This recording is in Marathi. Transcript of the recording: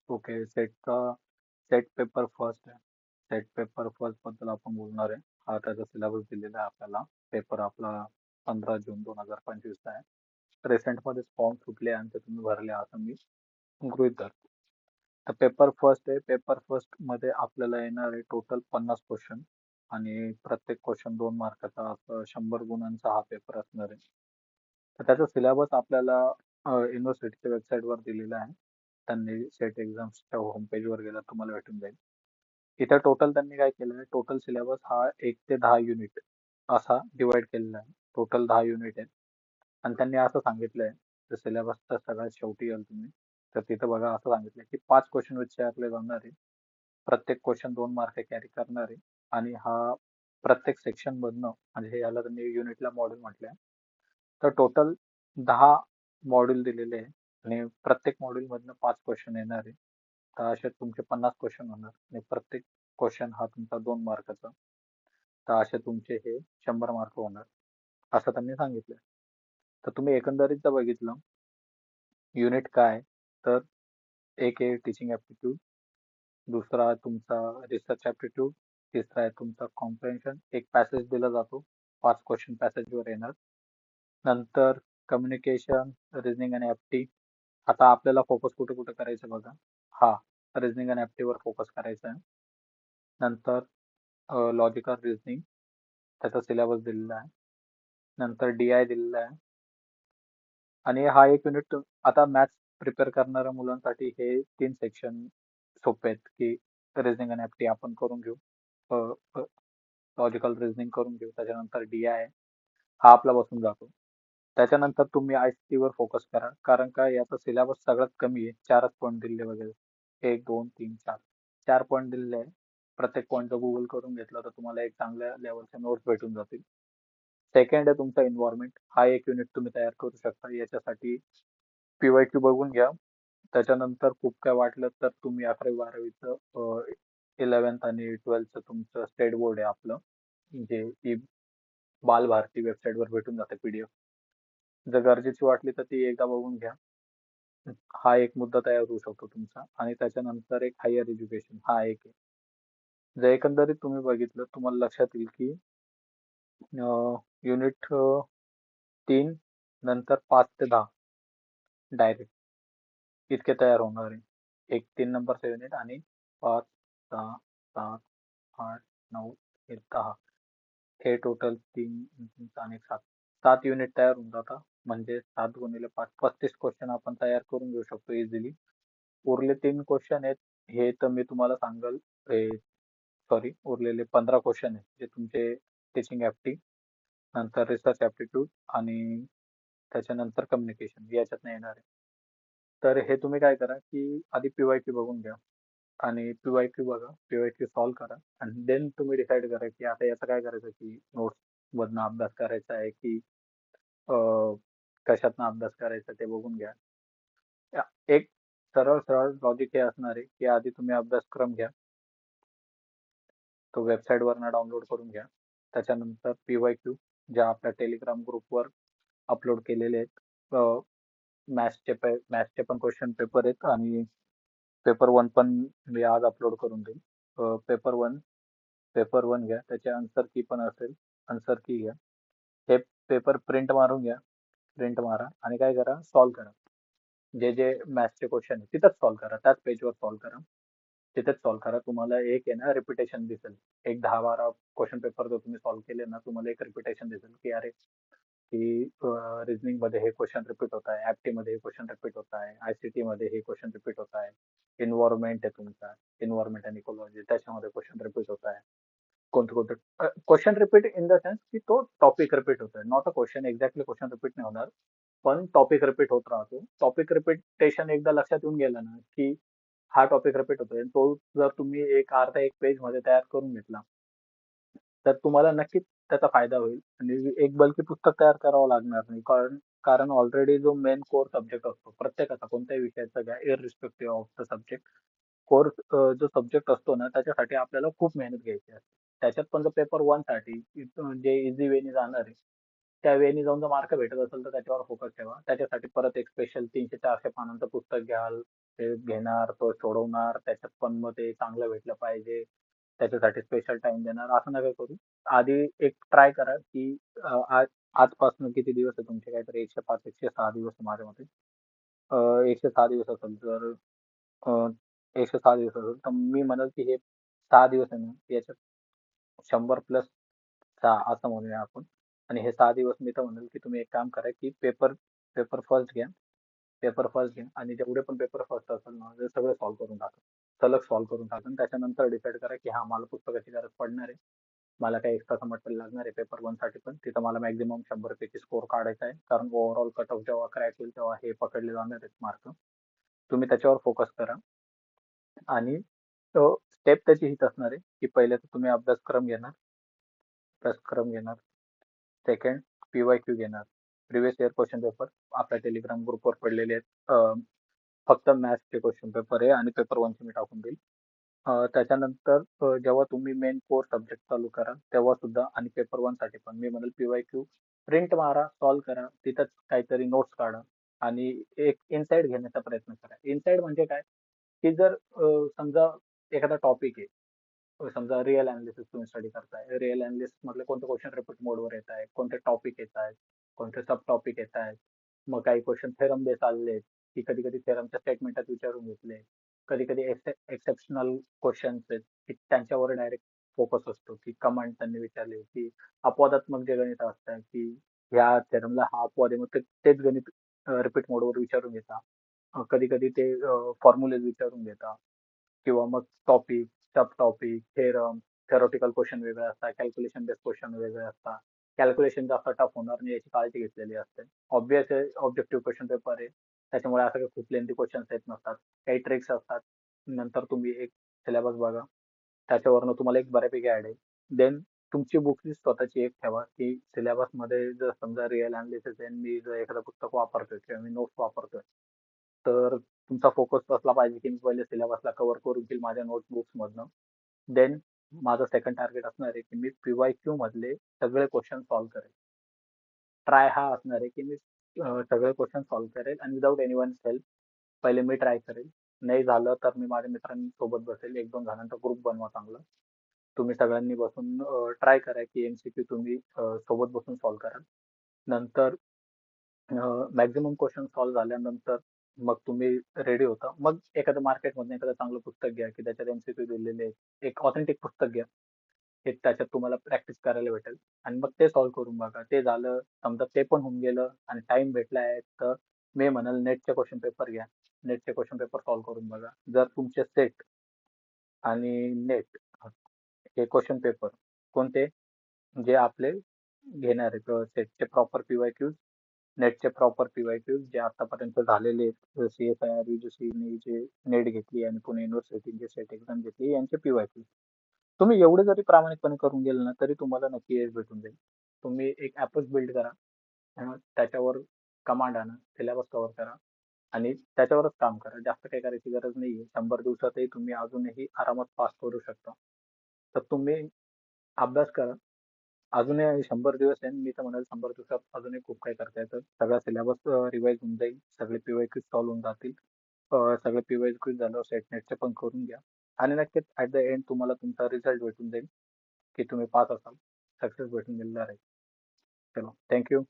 ओके. सेट पेपर फर्स्ट आहे. सेट पेपर फर्स्ट बद्दल आपण बोलणार आहे. हा त्याचा सिलेबस दिलेला आहे आपल्याला. पेपर आपला 15 जून 2025 चा आहे. रिसेंट मध्ये फॉर्म सुटले आणि ते तुम्ही भरले असं मी गृहीत धरतो. तर पेपर फर्स्ट आहे. पेपर फर्स्ट मध्ये आपल्याला येणार आहे टोटल 50 क्वेश्चन आणि प्रत्येक क्वेश्चन 2 मार्काचा, असं 100 गुणांचा हा पेपर असणार आहे. तर त्याचा सिलेबस आपल्याला युनिव्हर्सिटीच्या वेबसाईटवर दिलेला आहे. त्यांनी सेट एक्झाम्सच्या होम पेजवर गेला तुम्हाला भेटून जाईल. इथे टोटल त्यांनी काय केलं आहे, टोटल सिलेबस हा 1 ते 10 युनिट असा डिवाइड केलेला आहे. टोटल 10 युनिट आहेत आणि त्यांनी असं सांगितलंय, तर सिलेबसच्या सगळ्यात शेवटी याल तुम्ही, तर तिथं बघा असं सांगितलंय की 5 क्वेश्चन विचारले जाणार आहे. प्रत्येक क्वेश्चन 2 मार्क कॅरी करणार आहे आणि हा प्रत्येक सेक्शन मधनं, म्हणजे याला त्यांनी युनिटला मॉड्यूल म्हटलंय. तर टोटल 10 मॉड्यूल दिलेले आहे आणि प्रत्येक मॉड्यूल मधनं 5 क्वेश्चन येणार आहे. तर असे तुमचे 50 क्वेश्चन होणार आणि प्रत्येक क्वेश्चन हा तुमचा 2 मार्काचा. तर असे तुमचे हे 100 मार्क होणार असं त्यांनी सांगितलं. तर तुम्ही एकंदरीत जर बघितलं युनिट काय, तर एक आहे टीचिंग ऍप्टिट्यूड, दुसरा आहे तुमचा रिसर्च ऍप्टिट्यूड, तिसरा आहे तुमचा कॉम्प्रेन्शन. एक पॅसेज दिला जातो, 5 क्वेश्चन पॅसेजवर येणार. नंतर कम्युनिकेशन, रिझनिंग आणि एफटी. आता आपल्याला फोकस कुठे कुठे करायचं बघा. हा, रिझनिंग आणि एफटी वर फोकस करायचा आहे. नंतर लॉजिकल रिझनिंग, त्याचा सिलेबस दिलेला आहे. नंतर डीआय दिलेला आहे आणि हा एक युनिट. आता मॅथ्स प्रिपेअर करणाऱ्या मुलांसाठी हे 3 सेक्शन सोपे आहेत की रिझनिंग आणि एफटी आपण करून घेऊ, लॉजिकल रिझनिंग करून घेऊ, त्याच्यानंतर डीआय हा आपला बसून जातो. त्याच्यानंतर तुम्ही आयसीटी वर फोकस करा, कारण का याचा सिलेबस सगळ्यात कमी आहे. 4च पॉईंट दिले वगैरे, 1 2 3 4, 4 पॉईंट दिलेले आहे. प्रत्येक पॉईंट गुगल करून घेतला तर तुम्हाला एक चांगल्या लेवलचे नोट्स भेटून जातील. सेकंड आहे तुमचा एन्व्हायरमेंट. हा एक युनिट तुम्ही तयार करू शकता. याच्यासाठी पीवायक्यू बघून घ्या. त्याच्यानंतर खूप काय वाटलं तर तुम्ही 11वी 12वीचं 11th आणि 12th तुमचं स्टेट बोर्ड आहे आपलं, जे की बालभारती वेबसाईट वर भेटून जाते पीडीएफ. जर गरजेची वाटली तर ती एकदा बघून घ्या. हा एक मुद्दा तयार होऊ शकतो तुमचा. आणि त्याच्यानंतर एक हायर एज्युकेशन हा एक आहे. जर एकंदरीत तुम्ही बघितलं, तुम्हाला लक्षात येईल की युनिट 3 नंतर 5 ते 10 डायरेक्ट इतके तयार होणार आहे. एक 3 नंबरचा युनिट आणि 5 6 7 8 9 10 हे टोटल 3 आणि 7, 7 युनिट तयार होऊन जातात. म्हणजे 7 गुणिले 5 35 क्वेश्चन आपण तयार करून घेऊ शकतो इझिली. उरले 3 क्वेश्चन आहेत, हे तर मी तुम्हाला सांगाल. सॉरी, उरलेले 15 क्वेश्चन आहेत जे तुमचे टीचिंग ऍप्टी, नंतर रिसर्च ऍप्टिट्यूड आणि त्याच्यानंतर कम्युनिकेशन याच्यात येणार आहे. तर हे तुम्ही काय करा की आधी पीवायक्यू बघून घ्या आणि पीवायक्यू बघा, पीवायक्यू सॉल्व्ह करा आणि देन तुम्ही डिसाईड करा की आता याचं काय करायचं, की नोट्स मधनं अभ्यास करायचा आहे की कशातनं अभ्यास करायचा ते बघून घ्या. एक सरळ सरळ लॉजिक हे असणार आहे की आधी तुम्ही अभ्यासक्रम घ्या, तो वेबसाईट वरनं डाउनलोड करून घ्या. त्याच्यानंतर पीवायक्यू ज्या आपल्या टेलिग्राम ग्रुपवर अपलोड केलेले आहेत, मॅथ्सचे पण क्वेश्चन पेपर आहेत आणि पेपर 1 पण मी आज अपलोड करून देईन. पेपर वन घ्या, त्याचे आन्सर की पण असेल, आन्सर की घ्या. हे पेपर प्रिंट मारून घ्या, प्रिंट मारा आणि काय करा, सॉल्व्ह करा. जे जे मॅथ्सचे क्वेश्चन आहे तिथंच सॉल्व्ह करा, त्याच पेजवर सॉल्व्ह करा, तिथेच सॉल्व्ह करा. तुम्हाला एक आहे ना रिपिटेशन दिसेल. एक 10-12 क्वेश्चन पेपर जर तुम्ही सॉल्व्ह केले ना, तुम्हाला एक रिपिटेशन दिसेल की अरे, की रिझनिंग मध्ये हे क्वेश्चन रिपीट होत आहे, ऍप्टी मध्ये हे क्वेश्चन रिपीट होत आहे, आयसीटी मध्ये हे क्वेश्चन रिपीट होत आहे. एन्व्हायरमेंट आहे तुमचा, एन्व्हायरमेंट आणि इकॉलॉजी, त्याच्यामध्ये क्वेश्चन रिपीट होत आहे. कोणते कोणते question repeat in the sense की तो टॉपिक रिपीट होतोय, not a question exactly question repeat नाही होणार, पण टॉपिक रिपीट होत राहतो. टॉपिक रिपीटेशन एकदा लक्षात येऊन गेलं ना की हा टॉपिक रिपीट होतोय, तो जर तुम्ही एक अर्धा एक पेज मध्ये तयार करून घेतला तर तुम्हाला नक्कीच त्याचा फायदा होईल आणि एक बल्की पुस्तक तयार करावं लागणार नाही. कारण कारण ऑलरेडी जो मेन कोर सब्जेक्ट असतो प्रत्येकाचा, कोणत्याही विषयाचा घ्या, इररिस्पेक्टिव्ह ऑफ द सब्जेक्ट, कोर्स जो सब्जेक्ट असतो ना त्याच्यासाठी आपल्याला खूप मेहनत घ्यायची असते. त्याच्यात पण जर पेपर 1 साठी जे इझी वेनी जाणार आहे, त्या वेनी जाऊन जर मार्क भेटत असेल तर त्याच्यावर फोकस ठेवा. त्याच्यासाठी परत एक स्पेशल 300-400 पानांचं पुस्तक घ्याल, ते घेणार, तो सोडवणार, त्याच्यात पण मग ते चांगलं भेटलं पाहिजे, त्याच्यासाठी स्पेशल टाइम देणार, असं नका करू. आधी एक ट्राय करा की आज आजपासून किती दिवस आहे तुमचे, काहीतरी 105 106 दिवस आहे माझ्या मते. 106 दिवस असेल तर अ, 106 दिवस असेल तर मी म्हणेल की हे 6 दिवस आहे ना, याच्यात 100+6 असं म्हणूया आपण. आणि हे 6 दिवस मी तर म्हणेल की तुम्ही एक काम करा की पेपर पेपर फर्स्ट घ्या. पेपर फर्स्ट घ्या आणि जेवढे पण पेपर फर्स्ट असेल ना, ते सगळे सॉल्व्ह करून टाका. सलग सॉल्व्ह करून टाका आणि त्याच्यानंतर डिसाईड करा की हा मला पुस्तकाची गरज पडणार आहे. मला काही एक्स्ट्राचं मटेरियल लागणार आहे पेपर वन साठी पण. तिथं मला मॅक्झिमम 100 पैकी स्कोर काढायचा आहे. कारण ओव्हरऑल कट ऑफ जेव्हा क्रॅक होईल तेव्हा हे पकडले जाणार आहेत मार्क. तुम्ही त्याच्यावर फोकस करा. आणि स्टेप त्याची हीच असणार आहे की पहिले तर तुम्ही अभ्यासक्रम घेणार. सेकंड PYQ घेणार. प्रिव्हियस इयर क्वेश्चन पेपर आपल्या टेलिग्राम ग्रुपवर पडलेले आहेत. फक्त मॅथ्सचे क्वेश्चन पेपर आहे आणि पेपर वनचे मी टाकून देईल. त्याच्यानंतर जेव्हा तुम्ही मेन कोर सब्जेक्ट चालू कराल तेव्हा सुद्धा आणि पेपर वन साठी पण मी म्हणेल PYQ प्रिंट मारा, सॉल्व्ह करा, तिथंच काहीतरी नोट्स काढा आणि एक इनसाइट घेण्याचा प्रयत्न करा. इनसाइट म्हणजे काय की जर समजा एखादा टॉपिक आहे, समजा रिअल अनालिसिस तुम्ही स्टडी करताय, रिअल अनालिसिस मधले कोणते क्वेश्चन रिपीट मोडवर येत आहेत, कोणते टॉपिक येत आहेत, कोणते सब टॉपिक येत आहेत, मग काही क्वेश्चन थेरम बेस आलेले आहेत की कधी कधी थेरमच्या स्टेटमेंटात विचारून घेतले, कधी कधी एक्सेप्शनल क्वेश्चन्स आहेत की त्यांच्यावर डायरेक्ट फोकस असतो की कमांड त्यांनी विचारली की अपवादात्मक जे गणित असतात की ह्या थेरमला हा अपवाद आहे, मग तेच गणित रिपीट मोडवर विचारून घेता. कधी कधी ते फॉर्म्युले विचारून घेता किंवा मग टॉपिक, सब टॉपिक, थेरम, थेरॉटिकल क्वेश्चन वेगळे असतात, कॅल्क्युलेशन बेस्ड क्वेश्चन वेगळे असतात. कॅल्क्युलेशन जास्त टफ होणार नाही याची काळजी घेतलेली असते. ऑब्विस ऑब्जेक्टिव्ह क्वेश्चन पेपर आहे, त्याच्यामुळे असं काही खूप लेंथी क्वेश्चन्स येत नसतात. काही ट्रिक्स असतात. नंतर तुम्ही एक सिलेबस बघा, त्याच्यावरनं तुम्हाला एक बऱ्यापैकी आयडिया येईल. देन तुमची बुक लिस्ट स्वतःची एक ठेवा की सिलेबस मध्ये जर समजा रिअल अनालिसिस आहे, मी जर एखादं पुस्तक वापरतोय किंवा मी नोट्स वापरतोय, तर तुमचा फोकस असला पाहिजे की मी पहिले सिलेबसला कव्हर करून घेईल माझ्या नोटबुक्स मधनं. देन माझं सेकंड टार्गेट असणार आहे की मी PYQ मधले सगळे क्वेश्चन सॉल्व्ह करेल. ट्राय हा असणार आहे की मी सगळे क्वेश्चन सॉल्व्ह करेल आणि विदाउट एनीवन्स हेल्प. पहिले मी ट्राय करेल. नाही झालं तर मी माझ्या मित्रांसोबत बसेल. 1-2 जणांचा ग्रुप बनवा चांगला. तुम्ही सगळ्यांनी बसून ट्राय करा की MCQ तुम्ही सोबत बसून सॉल्व्ह कराल. नंतर मॅक्झिमम क्वेश्चन सॉल्व्ह झाल्यानंतर मग तुम्ही रेडी होता. मग एखादं मार्केटमधनं एखादं चांगलं पुस्तक घ्या की त्याच्यात MCQ दिलेले आहेत. एक ऑथेंटिक पुस्तक घ्या. हे त्याच्यात तुम्हाला प्रॅक्टिस करायला भेटेल आणि मग ते सॉल्व्ह करून बघा. ते झालं, समजा ते पण होऊन गेलं आणि टाइम भेटला आहे, तर मी म्हणेल नेटचे क्वेश्चन पेपर घ्या. नेटचे क्वेश्चन पेपर सॉल्व्ह करून बघा. जर तुमचे सेट आणि नेट हे क्वेश्चन पेपर कोणते जे आपले घेणार आहेत सेटचे प्रॉपर PYQs, नेटचे प्रॉपर PYQs जे आतापर्यंत झालेले आहेत, CSIR, UGC ने जे नेट घेतली आणि पुणे युनिव्हर्सिटीचे सेट एक्झाम घेतली यांचे PYQ. तुम्ही एवढे जरी प्रामाणिकपणे करून गेले ना तरी तुम्हाला नक्की यश भेटून जाईल. तुम्ही एक ऍपच बिल्ड करा, त्याच्यावर कमांड आणा, सिलेबस कव्हर करा आणि त्याच्यावरच काम करा. जास्त काही करायची गरज नाहीये. 100 दिवसातही तुम्ही अजूनही आरामात पास करू शकता. तर तुम्ही अभ्यास करा. अजूनही 100 दिवस आहे. मी तर म्हणेल 100 दिवसात अजूनही खूप काही करता येतं. सगळा सिलेबस रिवाइज होऊन जाईल. सगळे PYQ सॉल्व्ह होऊन जातील. सगळे PYQ झाल्यावर सेट नेटचे पण करून घ्या आणि नक्कीच ऍट द एंड तुम्हाला तुमचा रिझल्ट भेटून जाईल की तुम्ही पास असाल. सक्सेस भेटून गेलेला राहील. चलो, थँक यू.